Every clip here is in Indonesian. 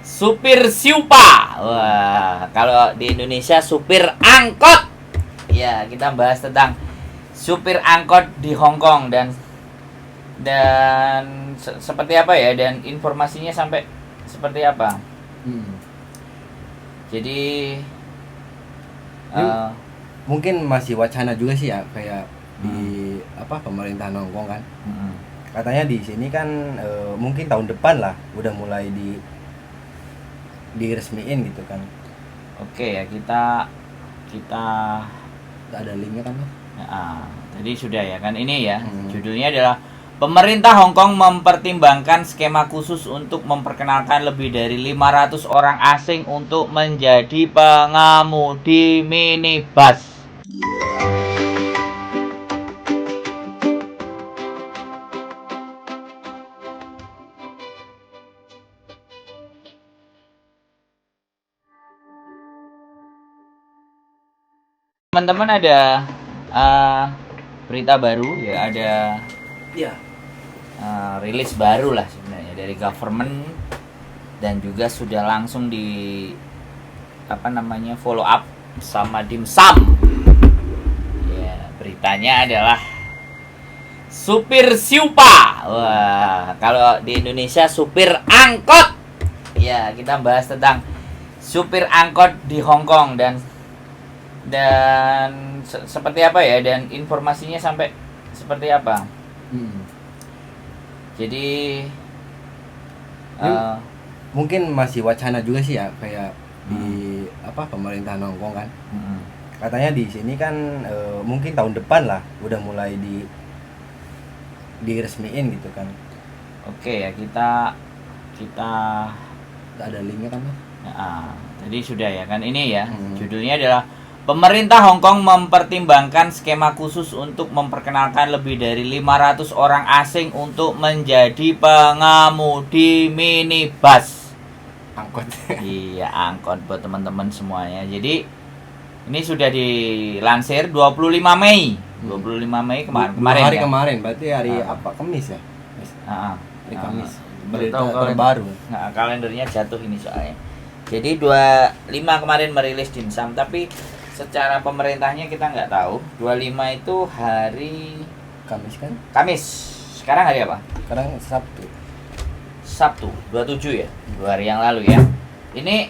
Supir Siupa. Wah, kalau di Indonesia supir angkot. Ya, kita bahas tentang supir angkot di Hong Kong dan seperti apa ya, dan informasinya sampai seperti apa. Jadi mungkin masih wacana juga sih ya, kayak di pemerintahan Hong Kong kan. Katanya di sini kan mungkin tahun depan lah udah mulai diresmiin gitu kan. Oke ya, kita ada linknya kan? Tadi sudah ya kan, ini ya. Judulnya adalah Pemerintah Hong Kong mempertimbangkan skema khusus untuk memperkenalkan lebih dari 500 orang asing untuk menjadi pengemudi minibus. Teman-teman, ada berita baru ya, ada rilis baru lah sebenarnya dari government, dan juga sudah langsung di follow up sama dimsum. Ya, beritanya adalah supir Siupa. Wah, kalau di Indonesia supir angkot. Ya, kita bahas tentang supir angkot di Hong Kong dan seperti apa ya, dan informasinya sampai seperti apa. Jadi mungkin masih wacana juga sih ya, kayak di pemerintahan Hong Kong kan. Katanya di sini kan mungkin tahun depan lah udah mulai diresmiin gitu kan. Oke ya, kita ada linknya kan? Tadi sudah ya kan, ini ya. Judulnya adalah Pemerintah Hong Kong mempertimbangkan skema khusus untuk memperkenalkan lebih dari 500 orang asing untuk menjadi pengemudi minibus. Angkot. Iya, angkot buat teman-teman semuanya. Jadi ini sudah dilansir 25 Mei. 25 Mei kemarin hari ya? Kemarin, berarti hari Kamis ya? Hari Kamis. Berita terbaru. Kalendernya jatuh ini soalnya. Jadi 25 kemarin merilis dimsum, tapi secara pemerintahnya kita nggak tahu. 25 itu hari Kamis kan? Kamis. Sekarang hari apa? Sekarang Sabtu 27 ya, 2 hari yang lalu ya. Ini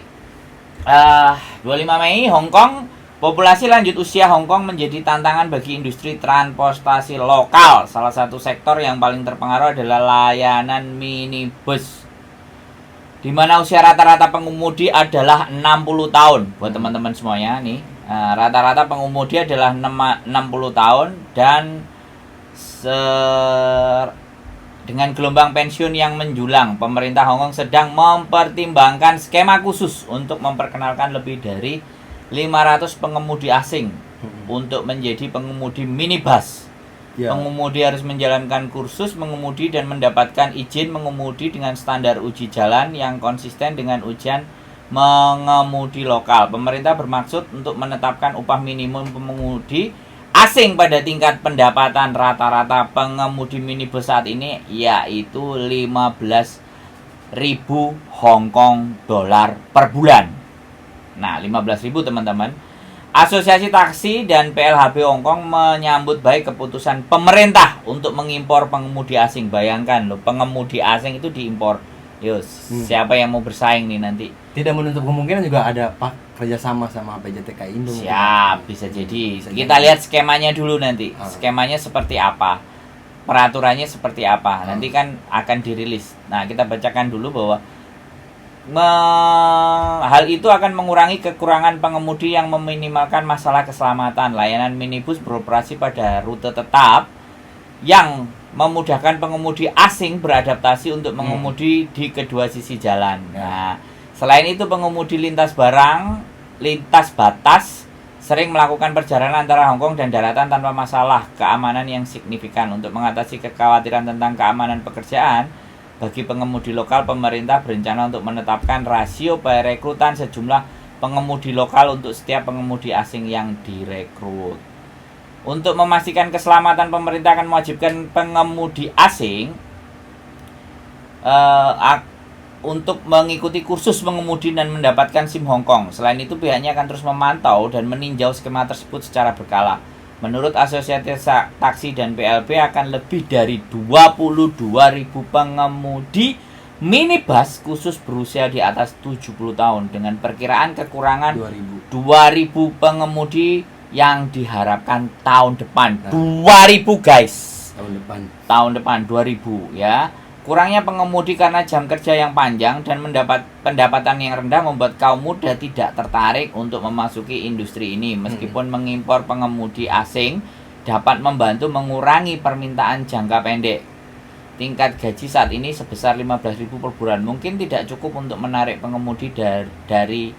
25 Mei, Hong Kong, populasi lanjut usia Hong Kong menjadi tantangan bagi industri transportasi lokal. Salah satu sektor yang paling terpengaruh adalah layanan minibus, di mana usia rata-rata pengemudi adalah 60 tahun. Buat teman-teman semuanya nih, rata-rata pengemudi adalah 60 tahun, dan dengan gelombang pensiun yang menjulang, pemerintah Hong Kong sedang mempertimbangkan skema khusus untuk memperkenalkan lebih dari 500 pengemudi asing untuk menjadi pengemudi minibus. Pengemudi harus menjalankan kursus mengemudi dan mendapatkan izin mengemudi dengan standar uji jalan yang konsisten dengan ujian mengemudi lokal. Pemerintah bermaksud untuk menetapkan upah minimum pengemudi asing pada tingkat pendapatan rata-rata pengemudi minibus saat ini, yaitu 15.000 Hong Kong dolar per bulan. Nah, 15.000 teman-teman. Asosiasi Taksi dan PLHB Hong Kong menyambut baik keputusan pemerintah untuk mengimpor pengemudi asing. Bayangkan loh, pengemudi asing itu diimpor. Siapa yang mau bersaing nih nanti? Tidak menutup kemungkinan juga ada kerjasama sama PJTK Indo. Siap, bisa jadi. Kita lihat skemanya dulu nanti. Skemanya seperti apa? Peraturannya seperti apa? Nanti kan akan dirilis. Nah, kita bacakan dulu bahwa hal itu akan mengurangi kekurangan pengemudi yang meminimalkan masalah keselamatan. Layanan minibus beroperasi pada rute tetap yang memudahkan pengemudi asing beradaptasi untuk mengemudi di kedua sisi jalan. Nah, selain itu pengemudi lintas batas sering melakukan perjalanan antara Hong Kong dan daratan tanpa masalah keamanan yang signifikan. Untuk mengatasi kekhawatiran tentang keamanan pekerjaan bagi pengemudi lokal, pemerintah berencana untuk menetapkan rasio perekrutan sejumlah pengemudi lokal untuk setiap pengemudi asing yang direkrut. Untuk memastikan keselamatan, pemerintah akan mewajibkan pengemudi asing untuk mengikuti kursus mengemudi dan mendapatkan SIM Hong Kong. Selain itu, pihaknya akan terus memantau dan meninjau skema tersebut secara berkala. Menurut Asosiasi Taksi dan PLB, akan lebih dari 22.000 pengemudi minibus khusus berusia di atas 70 tahun dengan perkiraan kekurangan 2.000 pengemudi yang diharapkan tahun depan. 2.000 guys. Tahun depan 2.000 ya. Kurangnya pengemudi karena jam kerja yang panjang dan pendapatan yang rendah membuat kaum muda tidak tertarik untuk memasuki industri ini. Meskipun mengimpor pengemudi asing dapat membantu mengurangi permintaan jangka pendek. Tingkat gaji saat ini sebesar 15.000 per bulan mungkin tidak cukup untuk menarik pengemudi dari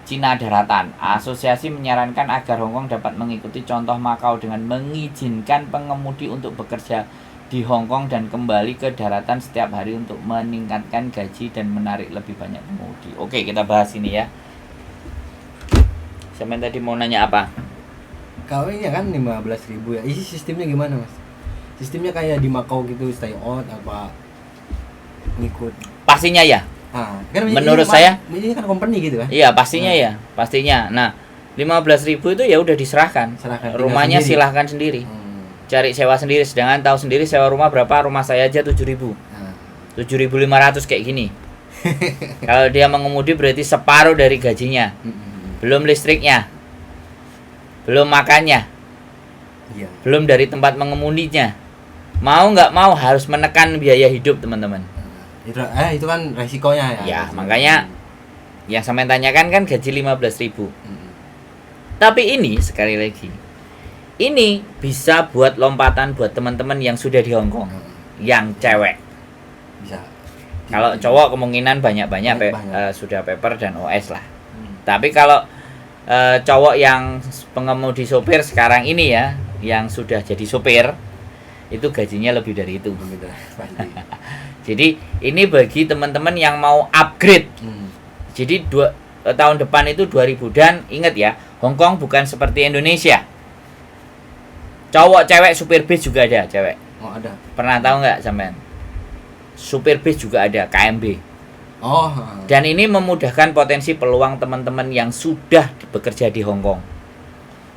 Cina daratan. Asosiasi menyarankan agar Hong Kong dapat mengikuti contoh Makau dengan mengizinkan pengemudi untuk bekerja di Hong Kong dan kembali ke daratan setiap hari untuk meningkatkan gaji dan menarik lebih banyak pengemudi. Oke, kita bahas ini ya. Saya tadi mau nanya apa? Kalau ini kan 15.000 ya. Isi sistemnya gimana, Mas? Sistemnya kayak di Makau gitu, stay out apa ngikut? Pastinya ya. Kan menurut ini saya ini kan company gitu kan? Iya, pastinya ya, pastinya. Nah, 15.000 itu ya udah diserahkan. Rumahnya sendiri. Silahkan sendiri. Cari sewa sendiri, sedangkan tahu sendiri sewa rumah berapa. Rumah saya aja 7.000. 7.500 kayak gini. Kalau dia mengemudi berarti separuh dari gajinya. Belum listriknya. Belum makannya. Iya. Belum dari tempat mengemudinya. Mau nggak mau harus menekan biaya hidup, teman-teman. Itu kan resikonya ya. Ya, makanya yang saya tanyakan kan gaji 15.000. Tapi ini sekali lagi, ini bisa buat lompatan buat teman-teman yang sudah di Hong Kong, yang cewek. Bisa. Kalau cowok kemungkinan banyak sudah paper dan OS lah. Tapi kalau cowok yang pengemudi sopir sekarang ini ya, yang sudah jadi sopir, itu gajinya lebih dari itu. Jadi ini bagi teman-teman yang mau upgrade. Jadi tahun depan itu 2.000. Dan ingat ya, Hong Kong bukan seperti Indonesia. Cowok cewek supir bis juga ada cewek. Oh, ada. Pernah tahu nggak sampean? Supir bis juga ada, KMB. Oh. Dan ini memudahkan potensi peluang teman-teman yang sudah bekerja di Hong Kong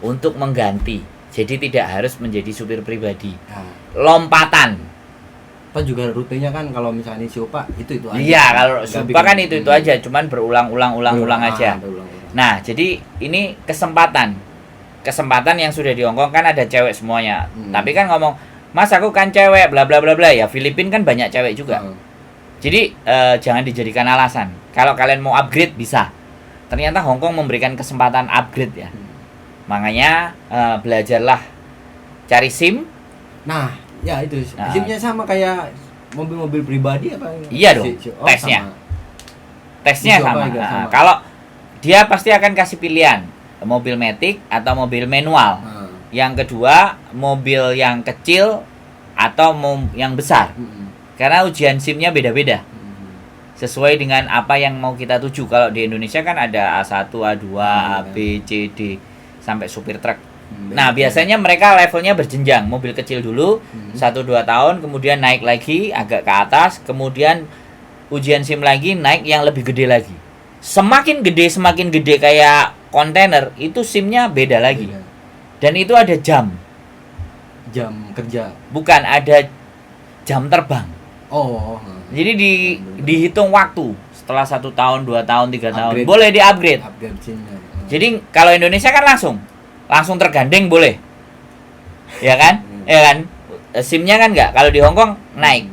untuk mengganti. Jadi tidak harus menjadi supir pribadi. Lompatan. Apa juga rutenya kan kalau misalnya Siopa itu aja. Iya, kalau Siopa kan itu aja, cuman berulang-ulang aja. Nah, jadi ini kesempatan yang sudah di Hong Kong kan ada cewek semuanya. Tapi kan ngomong, "Mas, aku kan cewek bla bla bla bla." Ya, Filipina kan banyak cewek juga. Jadi jangan dijadikan alasan. Kalau kalian mau upgrade bisa. Ternyata Hong Kong memberikan kesempatan upgrade ya. Makanya belajarlah cari SIM. Nah, ya itu. SIM-nya sama kayak mobil-mobil pribadi apa? Iya dong. Tesnya. Sama. Tesnya sama. Kalau dia pasti akan kasih pilihan, mobil matic atau mobil manual. Yang kedua, mobil yang kecil atau yang besar. Karena ujian SIM-nya beda-beda. Sesuai dengan apa yang mau kita tuju. Kalau di Indonesia kan ada A1, A2, A, B, C, D sampai supir truk. Nah, biasanya mereka levelnya berjenjang. Mobil kecil dulu 1-2 tahun, kemudian naik lagi agak ke atas, kemudian ujian SIM lagi, naik yang lebih gede lagi. Semakin gede kayak kontainer, itu SIM-nya beda lagi. Dan itu ada jam kerja. Bukan, ada jam terbang. Jadi dihitung waktu setelah 1 tahun, 2 tahun, 3 tahun boleh di-upgrade. Jadi kalau Indonesia kan langsung tergandeng boleh. Ya kan? Ya kan? SIM-nya kan enggak. Kalau di Hong Kong naik.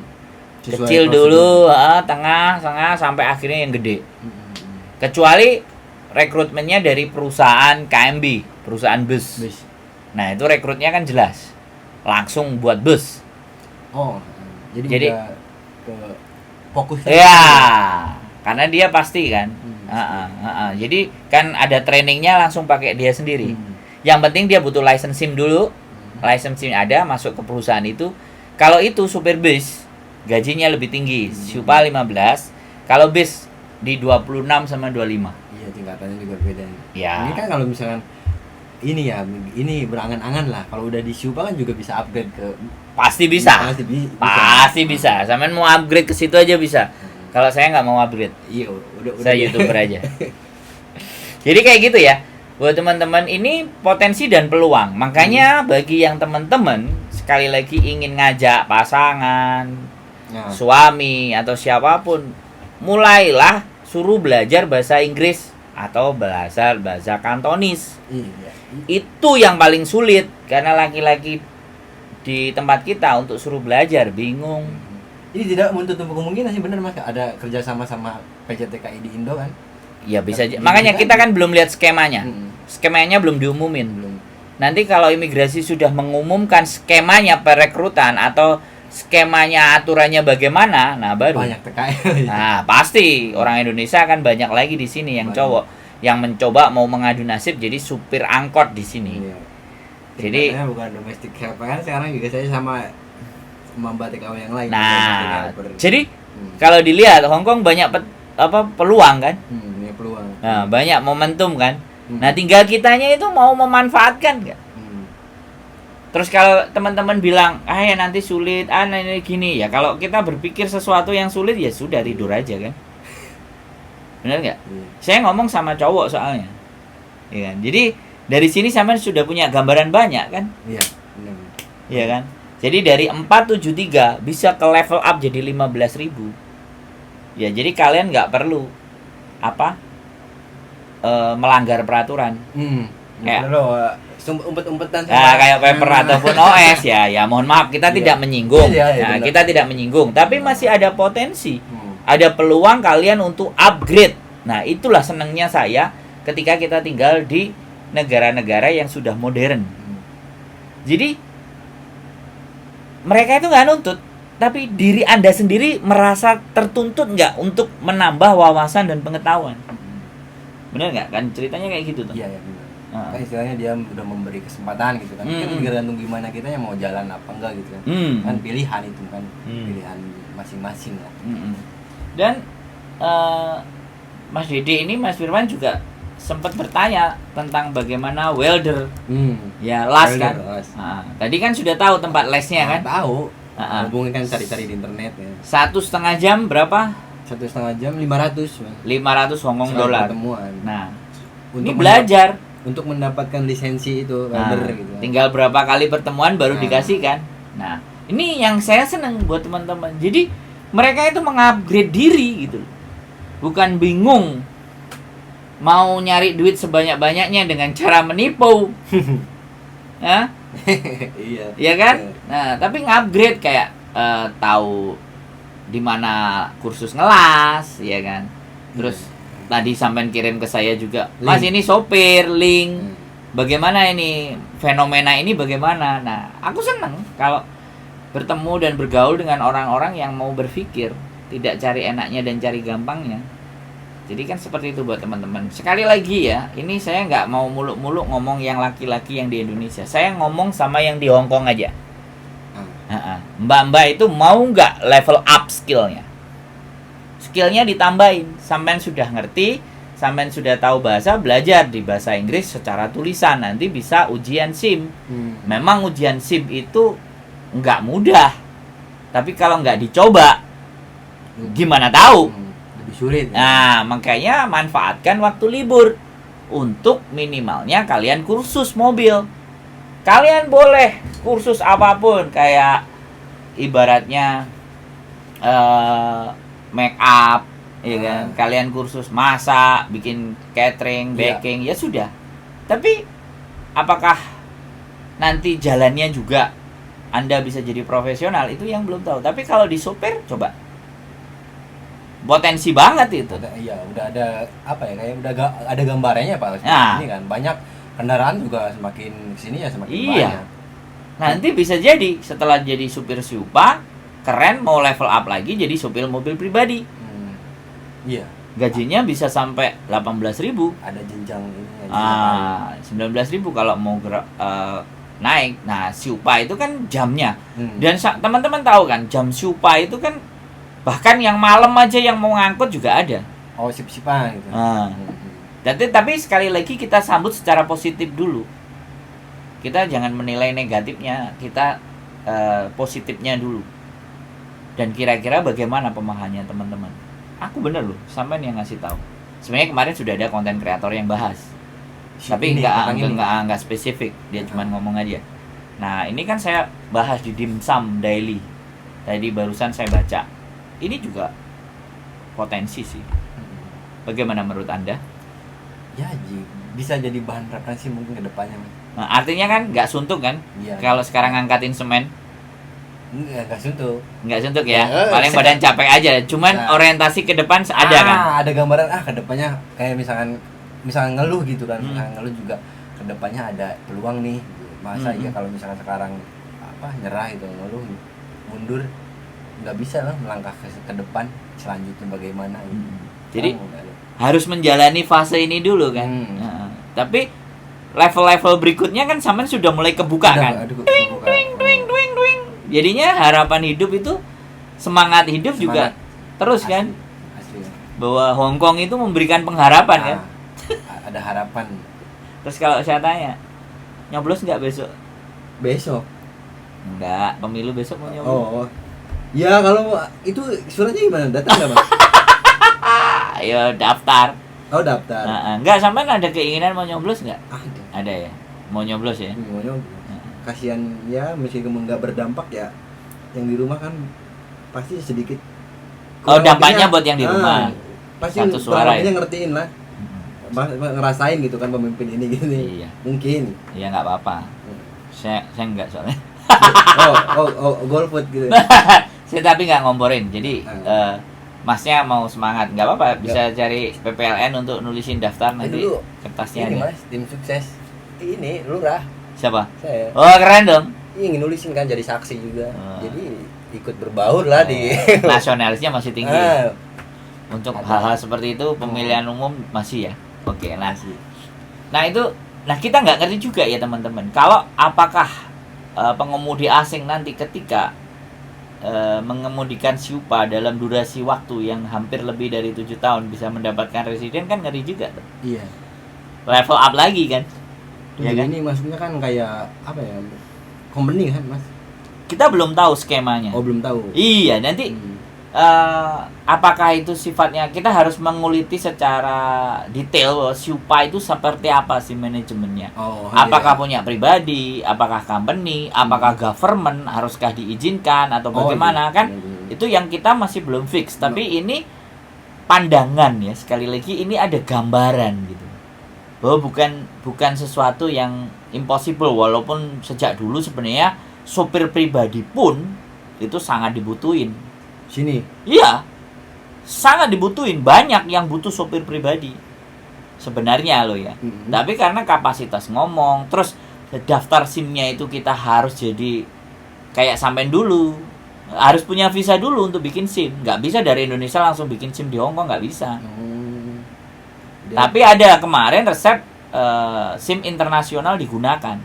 Kecil dulu, tengah sampai akhirnya yang gede. Kecuali rekrutmennya dari perusahaan KMB, perusahaan bus. Nah, itu rekrutnya kan jelas. Langsung buat bus. Jadi ke fokus ya, karena dia pasti kan. Jadi kan ada trainingnya langsung pakai dia sendiri. Yang penting dia butuh license SIM dulu. License SIM ada, masuk ke perusahaan itu. Kalau itu supir bis, gajinya lebih tinggi. Siopa 15. Kalau bis di 26 sama 25. Iya, tingkatannya juga beda. Ya. Ini kan kalau misalkan ini berangan-angan lah. Kalau udah di Siopa kan juga bisa upgrade ke Pasti bisa. Sampean mau upgrade ke situ aja bisa. Kalau saya nggak mau upgrade, Iya, udah saya YouTuber aja. Jadi kayak gitu ya. Buat teman-teman ini potensi dan peluang. Makanya bagi yang teman-teman sekali lagi ingin ngajak pasangan, Nah, suami atau siapapun, mulailah suruh belajar bahasa Inggris atau bahasa Kantonis. iya. Itu yang paling sulit karena laki-laki di tempat kita untuk suruh belajar bingung. Ini tidak menutup kemungkinan sih, benar Mas, ada kerja sama PJTKI di Indo kan? Ya bisa aja. Tapi Makanya kan- kita kan belum lihat skemanya. Mm-mm. Skemanya belum diumumin. Belum. Nanti kalau imigrasi sudah mengumumkan skemanya perekrutan atau skemanya aturannya bagaimana, nah baru. Banyak TKI. Nah, pasti orang Indonesia akan banyak lagi di sini yang Banyak. cowok yang mencoba mau mengadu nasib jadi supir angkot di sini. Iya. Jadi Saya bukan domestic helper kan, sekarang juga saya sama Mbak TKW yang lain. nah, domestic helper. jadi Hmm. kalau dilihat Hong Kong banyak peluang kan? Ini peluang. Nah, banyak momentum kan? Hmm. Nah, tinggal kitanya itu mau memanfaatkan nggak? Hmm. Terus kalau teman-teman bilang, ya nanti sulit, ini gini ya. Kalau kita berpikir sesuatu yang sulit ya sudah tidur aja kan. Benar nggak? Iya. Saya ngomong sama cowok soalnya, ya kan. Jadi dari sini sampean sudah punya gambaran banyak kan, Iya, benar. ya kan. Jadi dari 473 bisa ke level up jadi 15.000. Ya jadi kalian nggak perlu apa melanggar peraturan. Kayak- Bener loh, umpet-umpetan Kayak paper ataupun OS ya mohon maaf kita Iya. tidak menyinggung. Iya, iya, Nah, benar. kita tidak menyinggung, tapi masih ada potensi. Hmm. Ada peluang kalian untuk upgrade. Nah, itulah senangnya saya ketika kita tinggal di negara-negara yang sudah modern. Hmm. Jadi mereka itu nggak nuntut, tapi diri Anda sendiri merasa tertuntut nggak untuk menambah wawasan dan pengetahuan. Bener nggak? Kan ceritanya kayak gitu tuh. Iya, ya benar. Ah. Kan istilahnya dia udah memberi kesempatan gitu kan. Kan Hmm. tergantung gimana kita yang mau jalan apa enggak gitu kan. Hmm. Kan pilihan itu kan, Hmm. pilihan masing-masing lah. Mm-mm. Dan Mas Dede ini, Mas Firman juga sempat bertanya tentang bagaimana welder, ya las kan. Welder, las. Nah, tadi kan sudah tahu tempat lesnya kan. Tahu. Ah. Hubungin kan cari-cari di internet ya. 1,5 jam berapa? 1,5 jam 500 Mas. 500 Hongkong Sekali dolar. pertemuan. Nah, ini Untuk belajar. untuk mendapatkan lisensi itu Nah, welder gitu kan. tinggal berapa kali pertemuan baru Nah. dikasih kan. Nah, ini yang saya seneng buat teman-teman. Jadi mereka itu mengupgrade diri gitu. Bukan bingung mau nyari duit sebanyak-banyaknya dengan cara menipu. Hah? Iya. Iya kan? Nah, tapi ngupgrade kayak tahu di mana kursus ngelas, ya kan? Terus tadi sampean kirim ke saya juga, Mas Link. ini sopir, link. Hmm. Bagaimana ini fenomena ini bagaimana? Nah, aku seneng kalau bertemu dan bergaul dengan orang-orang yang mau berpikir, tidak cari enaknya dan cari gampangnya. Jadi kan seperti itu buat teman-teman. Sekali lagi ya, ini saya nggak mau muluk-muluk ngomong yang laki-laki yang di Indonesia. Saya ngomong sama yang di Hong Kong aja. Mbak-mbak itu mau nggak level up skillnya? Skillnya ditambahin. Sampean sudah ngerti, sampean sudah tahu bahasa, belajar di bahasa Inggris secara tulisan. Nanti bisa ujian SIM. Memang ujian SIM itu nggak mudah. Tapi kalau nggak dicoba, gimana tahu? Lebih sulit. Nah, makanya manfaatkan waktu libur untuk minimalnya kalian kursus mobil. Kalian boleh kursus apapun, kayak ibaratnya make up, ya kan? Kalian kursus masak, bikin catering, baking, ya sudah. Tapi apakah nanti jalannya juga Anda bisa jadi profesional, itu yang belum tahu. Tapi kalau di sopir, coba. Potensi banget itu. Iya, udah ada apa ya, kayak udah ada gambarannya Pak. Nah. Ini kan banyak kendaraan juga semakin kesini ya semakin Iya. banyak. Nanti bisa jadi setelah jadi supir Siupa, keren mau level up lagi jadi supir mobil pribadi. Iya, Gajinya bisa sampai 18.000. ada jenjang ini. 19.000 kalau mau naik. Nah, Siupa itu kan jamnya. Dan teman-teman tahu kan, jam Siupa itu kan bahkan yang malam aja yang mau ngangkut juga ada. Oh, sip-sipan gitu. Tapi sekali lagi kita sambut secara positif dulu. Kita jangan menilai negatifnya, kita positifnya dulu. Dan kira-kira bagaimana pemahamannya teman-teman? Aku bener loh, sampean yang ngasih tahu. Sebenarnya kemarin sudah ada konten kreator yang bahas. Tapi nggak spesifik, dia cuma ngomong aja. Nah, ini kan saya bahas di Dimsum Daily. Tadi barusan saya baca. Ini juga potensi sih. Bagaimana menurut Anda? Ya, bisa jadi bahan referensi mungkin ke depannya. Nah, artinya kan nggak suntuk kan? Iya. Kalau sekarang ngangkatin semen, Enggak suntuk. nggak suntuk ya. Paling badan capek aja. Cuman Nah. orientasi ke depan ada kan? Ada gambaran ke depannya kayak misalkan ngeluh gitu kan. Misalkan ngeluh juga ke depannya ada peluang nih. Masa iya kalau misalkan sekarang nyerah gitu, ngeluh, mundur, nggak bisa lah melangkah ke depan selanjutnya bagaimana gitu. Jadi harus menjalani fase ini dulu kan. Nah, tapi level-level berikutnya kan sampean sudah mulai kebuka kan. Duing. Jadinya harapan hidup itu, semangat hidup juga terus asli, kan. Asli. Bahwa Hong Kong itu memberikan pengharapan kan. Ada harapan. Terus kalau saya tanya, nyoblos nggak besok? Besok? Enggak, pemilu besok mau nyoblos. Oh. Ya kalau itu suratnya gimana? Datang nggak Mas? Ayo daftar. Oh daftar. Enggak, sampean ada keinginan mau nyoblos nggak? Ada ya. Mau nyoblos ya? Mau nyoblos. Kasihan ya, meskipun nggak berdampak ya, yang di rumah kan pasti sedikit. Oh, dampaknya buat yang di rumah. Pasti satu suara ya. Ngertiin lah. Ngerasain gitu kan pemimpin ini gini. Iya. Mungkin. Iya nggak apa-apa. Saya enggak soalnya. Golput gitu. Saya tapi nggak ngomporin. Jadi Masnya mau semangat, nggak apa-apa, bisa cari PPLN untuk nulisin daftar nanti dulu, kertasnya ini ada. Mas, tim sukses ini lurah. Siapa? Saya. Oh keren dong. Ingin nulisin kan, jadi saksi juga. Jadi ikut berbaur lah di nasionalisnya masih tinggi. Untuk ada. Hal-hal seperti itu pemilihan umum masih ya. Oke, nah itu, kita nggak ngerti juga ya teman-teman. Kalau apakah pengemudi asing nanti ketika mengemudikan Siupa dalam durasi waktu yang hampir lebih dari 7 tahun bisa mendapatkan residen, kan ngeri juga tuh. Iya. Level up lagi kan. Ya kan? Ini maksudnya kan kayak apa ya? Company kan, Mas? Kita belum tahu skemanya. Oh, belum tahu. Iya, nanti apakah itu sifatnya, kita harus menguliti secara detail bahwa Siupa itu seperti apa sih manajemennya. Apakah punya pribadi, apakah company, apakah government, haruskah diizinkan atau bagaimana kan? Itu yang kita masih belum fix. Tapi ini pandangan ya, sekali lagi ini ada gambaran gitu. Bahwa bukan sesuatu yang impossible, walaupun sejak dulu sebenarnya sopir pribadi pun itu sangat dibutuhin. Sini. Iya. Sangat dibutuhin, banyak yang butuh sopir pribadi. Sebenarnya loh ya. Tapi karena kapasitas ngomong, terus daftar SIM-nya itu kita harus jadi kayak sampean dulu. Harus punya visa dulu untuk bikin SIM. Nggak bisa dari Indonesia langsung bikin SIM di Hong Kong, nggak bisa. Tapi ada kemarin resep SIM internasional digunakan.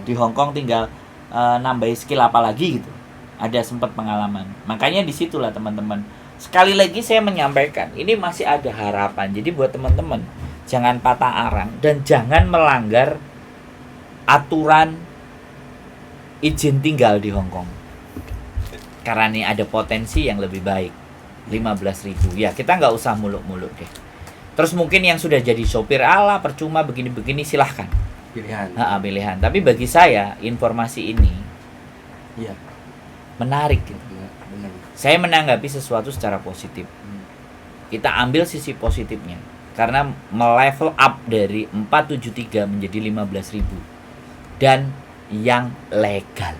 Di Hong Kong tinggal nambahin skill apa lagi gitu. Ada sempat pengalaman. Makanya disitulah teman-teman. Sekali lagi saya menyampaikan, ini masih ada harapan. Jadi buat teman-teman, jangan patah arang dan jangan melanggar aturan izin tinggal di Hong Kong. Karena ini ada potensi yang lebih baik. 15.000. Ya, kita nggak usah muluk-muluk deh. Terus mungkin yang sudah jadi sopir percuma begini-begini, silahkan. Pilihan. Tapi bagi saya informasi ini menarik gitu. Benar. Saya menanggapi sesuatu secara positif. Kita ambil sisi positifnya. Karena melevel up dari 473 menjadi 15.000. Dan yang legal.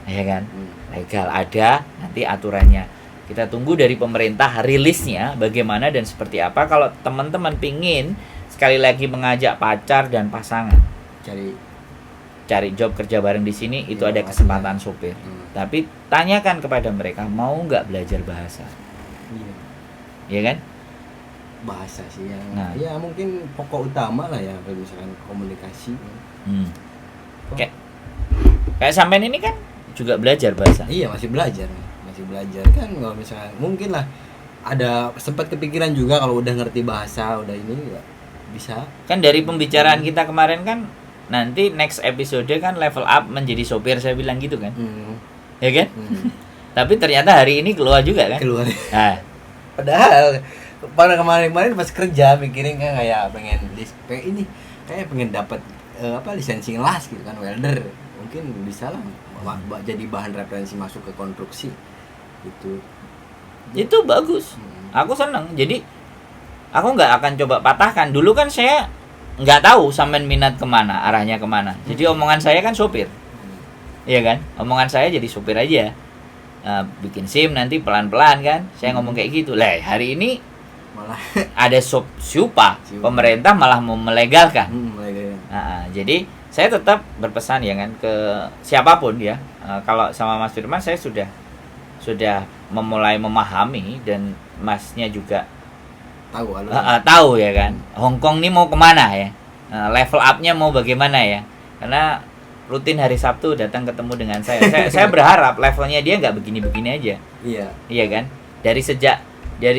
Ya kan? Legal ada nanti aturannya. Kita tunggu dari pemerintah rilisnya bagaimana dan seperti apa. Kalau teman-teman pingin sekali lagi mengajak pacar dan pasangan cari job kerja bareng di sini, itu ada kesempatan sopir. Tapi tanyakan kepada mereka mau nggak belajar bahasa. Iya kan? Bahasa sih yang ya mungkin pokok utama lah ya, kalau misalkan komunikasi. Kayak sampean ini kan juga belajar bahasa. Iya, masih belajar kan. Kalau misalkan mungkin lah ada sempat kepikiran juga kalau udah ngerti bahasa, udah ini ya bisa. Kan dari pembicaraan kita kemarin kan nanti next episode kan level up menjadi sopir, saya bilang gitu kan. Ya kan? Tapi ternyata hari ini keluar juga kan? Keluar. Nah, Padahal pada kemarin-kemarin pas kerja mikirin kan kayak pengen dapat lisensi ngelas gitu kan, welder. Mungkin bisa lah jadi bahan referensi masuk ke konstruksi gitu. Itu bagus. Aku seneng. Jadi aku nggak akan coba patahkan. Dulu kan saya nggak tahu sampean minat kemana, arahnya kemana. Jadi omongan saya kan sopir, iya kan? Omongan saya jadi sopir aja. Bikin SIM nanti pelan-pelan kan. Saya ngomong kayak gitu. Lah hari ini Malah ada SUPA, pemerintah malah mau melegalkan. Jadi saya tetap berpesan ya kan ke siapapun ya. Kalau sama Mas Firman saya sudah memulai memahami, dan Masnya juga tahu ya kan. Hongkong ini mau kemana ya, level up-nya mau bagaimana ya, karena rutin hari Sabtu datang ketemu dengan saya berharap levelnya dia nggak begini-begini aja. Iya kan, dari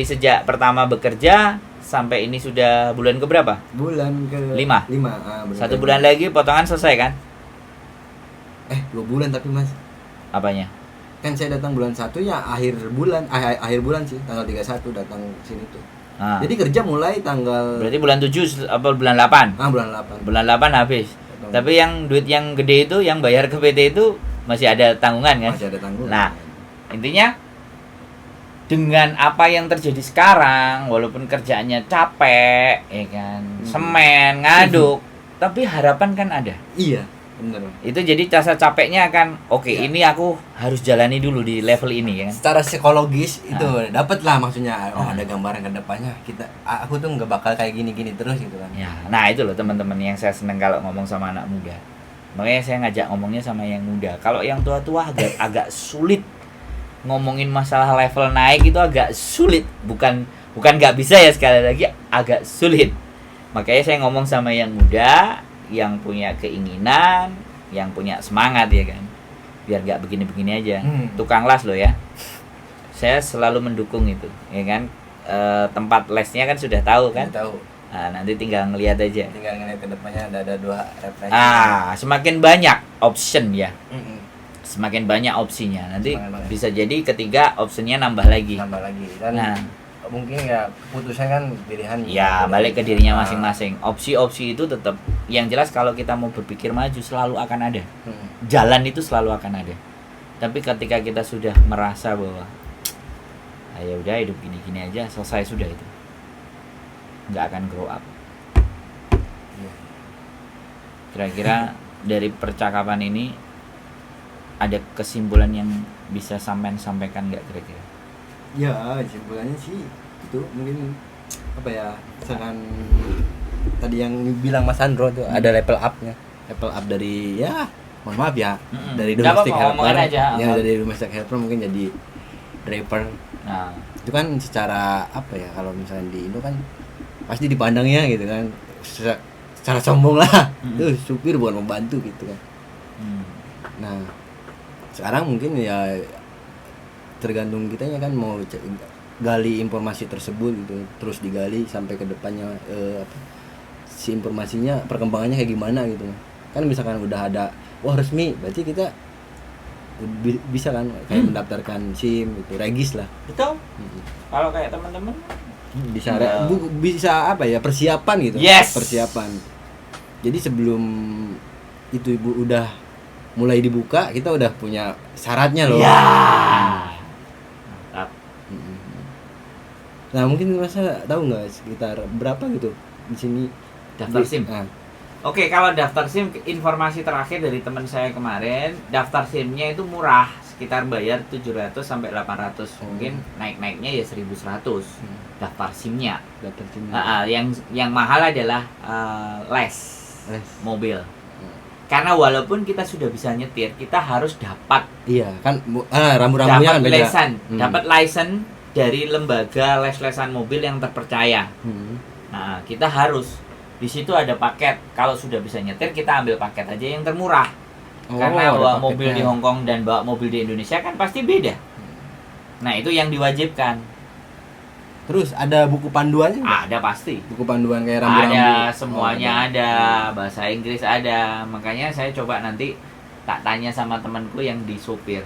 sejak pertama bekerja sampai ini sudah bulan keberapa? Bulan ke 5. 1 bulan lagi potongan selesai kan? 2 bulan tapi Mas. Apanya? Kan saya datang bulan 1 ya akhir bulan sih, tanggal 31 datang sini tuh. Jadi kerja mulai tanggal, berarti bulan 7 apa bulan 8? Bulan 8. Bulan 8 habis. Tapi yang duit yang gede itu, yang bayar ke PT itu masih ada tanggungan kan? Masih ada tanggungan. Nah, intinya dengan apa yang terjadi sekarang, walaupun kerjaannya capek, ya kan, semen, ngaduk, tapi harapan kan ada. Iya, benar. Itu jadi rasa capeknya akan ini aku harus jalani dulu di level ini ya kan. Secara psikologis itu dapat lah maksudnya. Ada gambaran ke depannya. Aku tuh nggak bakal kayak gini-gini terus gitu kan. Ya, nah itu loh teman-teman yang saya seneng kalau ngomong sama anak muda. Makanya saya ngajak ngomongnya sama yang muda. Kalau yang tua-tua agak sulit ngomongin masalah level naik, itu agak sulit. Bukan nggak bisa ya, sekali lagi agak sulit. Makanya saya ngomong sama yang muda, yang punya keinginan, yang punya semangat ya kan, biar gak begini-begini aja. Tukang las loh ya, saya selalu mendukung itu ya kan. Tempat lesnya kan sudah tahu kan. Nah, nanti tinggal ngelihat aja, tinggal ngelihat ke depannya ada 2 referensi. Semakin banyak option ya, semakin banyak opsinya. Nanti bisa jadi ketiga optionnya nambah lagi. Dan mungkin ya keputusan kan pilihan ya balik ke dirinya masing-masing. Opsi-opsi itu tetap, yang jelas kalau kita mau berpikir maju selalu akan ada, jalan itu selalu akan ada. Tapi ketika kita sudah merasa bahwa ya udah hidup gini-gini aja, selesai sudah, itu nggak akan grow up. Kira-kira dari percakapan ini ada kesimpulan yang bisa sampean sampaikan nggak kira-kira? Ya, kesimpulannya sih itu mungkin misalkan tadi yang bilang Mas Andro tuh ada level up dari mohon maaf ya, dari domestic helper dari domestic helper mungkin jadi driver. Nah, itu kan secara kalau misalnya di Indo kan pasti dipandangnya gitu kan secara sombong lah, tuh supir bukan membantu gitu kan. Nah, sekarang mungkin ya tergantung kitanya kan mau gali informasi tersebut gitu, terus digali sampai ke depannya si informasinya perkembangannya kayak gimana gitu kan. Misalkan udah ada resmi, berarti kita bisa kan kayak mendaftarkan SIM gitu, regis lah. Betul. Kalau kayak teman-teman bisa persiapan gitu. Persiapan. Jadi sebelum itu Ibu udah mulai dibuka, kita udah punya syaratnya loh. Nah, mungkin Masa tahu nggak sekitar berapa gitu di sini daftar SIM? Oke, kalau daftar SIM, informasi terakhir dari teman saya kemarin, daftar SIM-nya itu murah, sekitar bayar 700 sampai 800. Mungkin naik-naiknya ya 1100. Daftar SIM-nya. Yang mahal adalah les mobil. Karena walaupun kita sudah bisa nyetir, kita harus dapat rambu-rambunya kan beda. Dapat license dari lembaga les-lesan mobil yang terpercaya. Nah, kita harus di situ ada paket. Kalau sudah bisa nyetir, kita ambil paket aja yang termurah. Karena bawa mobil di Hongkong dan bawa mobil di Indonesia kan pasti beda. Nah, itu yang diwajibkan. Terus ada buku panduannya? Ada pasti. Buku panduan kayak rambu-rambu. Ada, semuanya ada. Bahasa Inggris ada. Makanya saya coba nanti tak tanya sama temanku yang di sopir,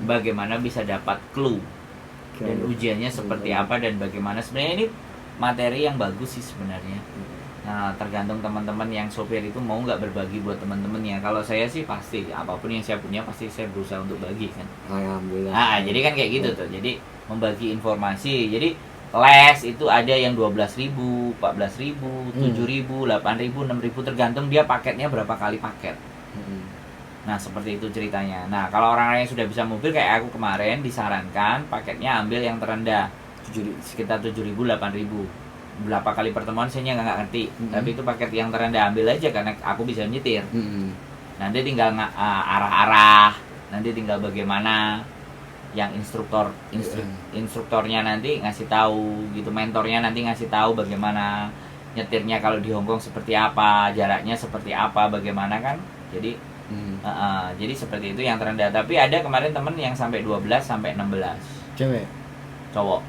bagaimana bisa dapat clue dan ujiannya seperti apa dan bagaimana. Sebenarnya ini materi yang bagus sih sebenarnya. Nah, tergantung teman-teman yang sopir itu mau nggak berbagi buat teman-temannya. Kalau saya sih pasti apapun yang saya punya pasti saya berusaha untuk bagi kan. Alhamdulillah. Nah, jadi kan kayak gitu tuh. Jadi membagi informasi. Jadi les itu ada yang 12.000, 14.000, 7.000, 8.000, 6.000 tergantung dia paketnya berapa kali paket. Nah, seperti itu ceritanya. Nah, kalau orang-orang yang sudah bisa mobil kayak aku kemarin disarankan paketnya ambil yang terendah. Sekitar 7.000, 8.000. Berapa kali pertemuan saya nggak ngerti. Tapi itu paket yang terendah ambil aja karena aku bisa nyetir. Nanti tinggal arah-arah, nanti tinggal bagaimana yang instruktornya nanti ngasih tahu gitu, mentornya nanti ngasih tahu bagaimana nyetirnya kalau di Hongkong seperti apa, jaraknya seperti apa, bagaimana kan. Jadi jadi seperti itu yang terendah. Tapi ada kemarin temen yang sampai 12 sampai 16. Cewek? Cowok.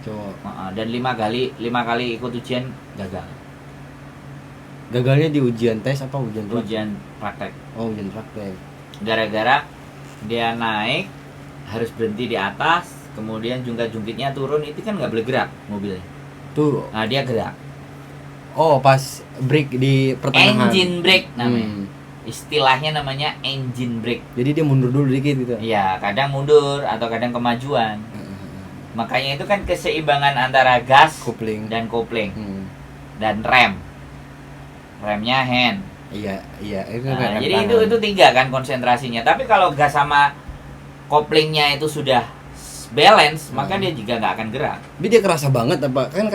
Dan 5 kali ikut ujian gagal. Gagalnya di ujian tes apa ujian praktek? Ujian praktek. Oh, ujian praktek. Gara-gara dia naik harus berhenti di atas, kemudian jungkit-jungkitnya turun, itu kan nggak boleh gerak mobilnya. Tuh. Nah, dia gerak. Oh, pas break di pertengahan. Engine brake namanya. Istilahnya namanya engine brake. Jadi dia mundur dulu dikit gitu. Iya, kadang mundur atau kadang kemajuan. Makanya itu kan keseimbangan antara gas dan kopling dan rem. Remnya hand. Iya. Itu Nah, jadi itu 3 kan konsentrasinya. Tapi kalau gas sama koplingnya itu sudah balance, maka dia juga nggak akan gerak. Tapi dia kerasa banget apa? Kan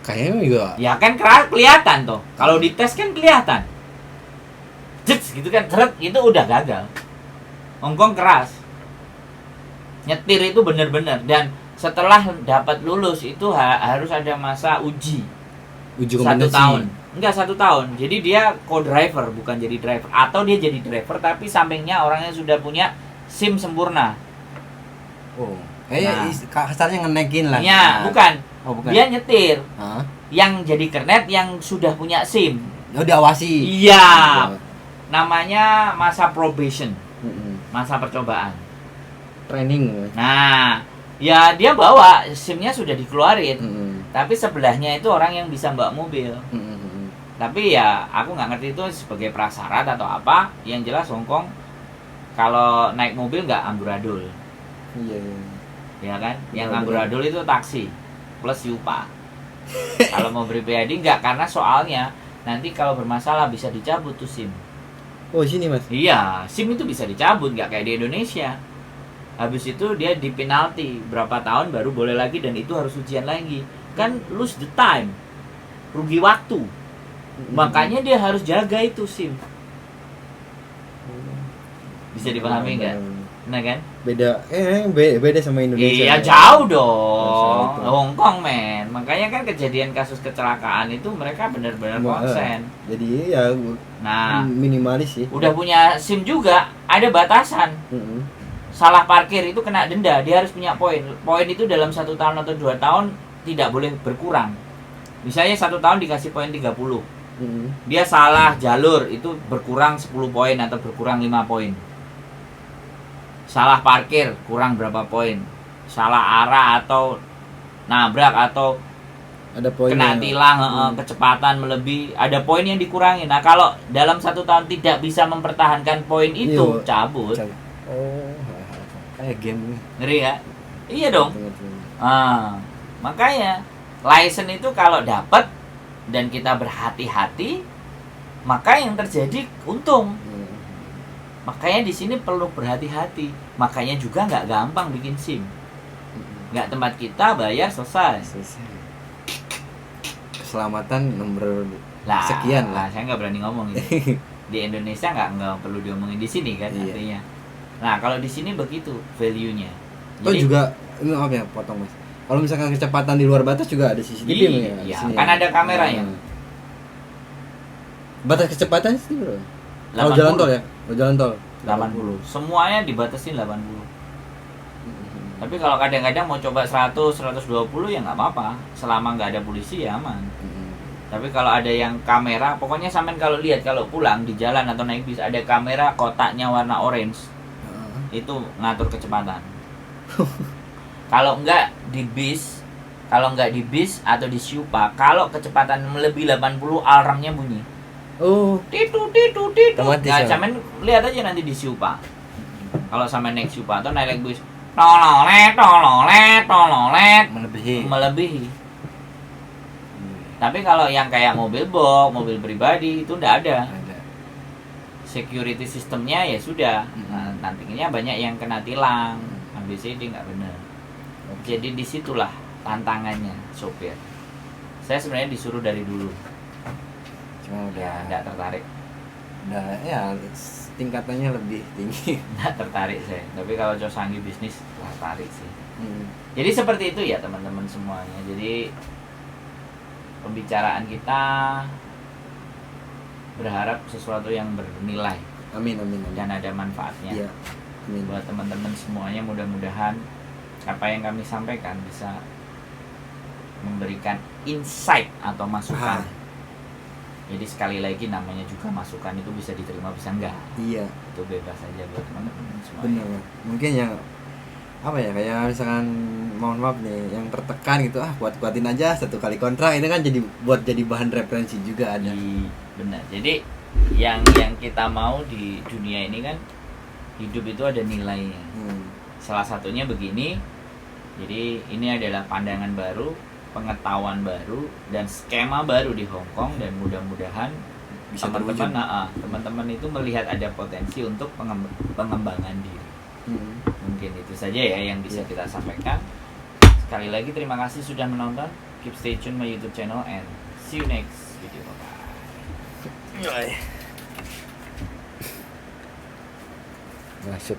kayaknya juga. Ya kan kelihatan tuh. Kalau dites kan kelihatan. Jets gitu kan, ceret, itu udah gagal. Hongkong keras. Nyetir itu bener-bener. Dan setelah dapat lulus itu harus ada masa uji kompetensi 1 tahun. Enggak 1 tahun. Jadi dia co-driver, bukan jadi driver. Atau dia jadi driver tapi sampingnya orangnya sudah punya SIM sempurna. Oh, kayak kasarnya ngenekin lah. Iya, bukan. Oh, bukan. Dia nyetir. Hah? Yang jadi kernet yang sudah punya SIM. Oh, diawasi. Iya. Namanya masa probation. Masa percobaan. Training. Nah, ya dia bawa SIM-nya sudah dikeluarin. Tapi sebelahnya itu orang yang bisa bawa mobil. Tapi ya aku nggak ngerti itu sebagai prasyarat atau apa. Yang jelas Hongkong kalau naik mobil nggak amburadul. Iya. Ya kan? Yang amburadul itu taksi plus yupa. Kalau mau pribadi nggak, karena soalnya nanti kalau bermasalah bisa dicabut tuh SIM. Oh, sini Mas. Iya, SIM itu bisa dicabut, nggak kayak di Indonesia. Habis itu dia dipenalti berapa tahun baru boleh lagi, dan itu harus ujian lagi. Kan lose the time, rugi waktu. Makanya dia harus jaga itu SIM. Bisa dipahami nggak? Nah kan? Beda sama Indonesia. Iya, jauh dong. Hongkong men. Makanya kan kejadian kasus kecelakaan itu mereka benar-benar konsen. Jadi ya minimalis sih. Udah punya SIM juga, ada batasan. Salah parkir itu kena denda, dia harus punya poin. Poin itu dalam 1 tahun atau 2 tahun tidak boleh berkurang. Misalnya 1 tahun dikasih poin 30. Dia salah jalur itu berkurang 10 poin atau berkurang 5 poin. Salah parkir kurang berapa poin. Salah arah atau nabrak atau ada poin kena tilang, kecepatan melebihi, ada poin yang dikurangi. Nah, kalau dalam 1 tahun tidak bisa mempertahankan poin itu, cabut. Oh, kayak game. Ngeri ya? Iya dong. Makanya license itu kalau dapat dan kita berhati-hati, maka yang terjadi untung. Makanya di sini perlu berhati-hati. Makanya juga nggak gampang bikin SIM. Nggak tempat kita bayar selesai. Keselamatan nomor sekian lah. Saya nggak berani ngomong ini. Di Indonesia nggak perlu diomongin di sini kan, artinya. Nah, kalau di sini begitu value-nya. Jadi, juga maaf ya potong Mas. Kalau misalkan kecepatan di luar batas juga ada CCTV ya. Iya, kan ada kameranya. Batas kecepatan sih bro. Kalau jalan tol ya? Kalau jalan tol 80. Semuanya dibatasin 80. Tapi kalau kadang-kadang mau coba 100, 120 ya nggak apa-apa. Selama nggak ada polisi ya aman. Tapi kalau ada yang kamera, pokoknya sampean kalau lihat kalau pulang di jalan atau naik bis ada kamera kotaknya warna orange. Itu ngatur kecepatan. Kalau enggak di bis, kalau nggak di bis atau di Siupa, kalau kecepatan melebihi 80 alarmnya bunyi. Oh, Titu. otomatis Nah, ya? cuman lihat aja nanti di Siupa. Kalau sama naik Siupa atau naik bus, tololet, melebihi. Tapi kalau yang kayak mobil box, mobil pribadi itu nggak ada. Ada. Security sistemnya ya sudah. Nah, nantinya banyak yang kena tilang, ABCD nggak benar. Jadi disitulah tantangannya sopir. Saya sebenarnya disuruh dari dulu, Cuma udah nggak tertarik, ya tingkatannya lebih tinggi. nggak tertarik saya. Tapi kalau Cosangi bisnis tertarik sih. Hmm. Jadi seperti itu ya teman-teman semuanya. Jadi pembicaraan kita berharap sesuatu yang bernilai Amin. dan ada manfaatnya. Iya. Amin. Buat teman-teman semuanya, mudah-mudahan apa yang kami sampaikan bisa memberikan insight atau masukan. Jadi sekali lagi namanya juga masukan, itu bisa diterima bisa enggak. Iya. Itu bebas aja buat teman-teman semuanya. Benar. Mungkin yang apa ya, kayak misalkan mohon maaf nih yang tertekan gitu, kuat-kuatin aja 1 kali kontrak, itu kan jadi bahan referensi juga ada. Benar. Jadi yang kita mau di dunia ini kan hidup itu ada nilainya. Salah satunya begini. Jadi ini adalah pandangan baru, pengetahuan baru, dan skema baru di Hong Kong, dan mudah-mudahan Bisa teman-teman itu melihat ada potensi untuk pengembangan diri. Mungkin itu saja ya yang bisa kita sampaikan. Sekali lagi terima kasih sudah menonton. Keep stay tune my YouTube channel and see you next video. Bye. Masuk.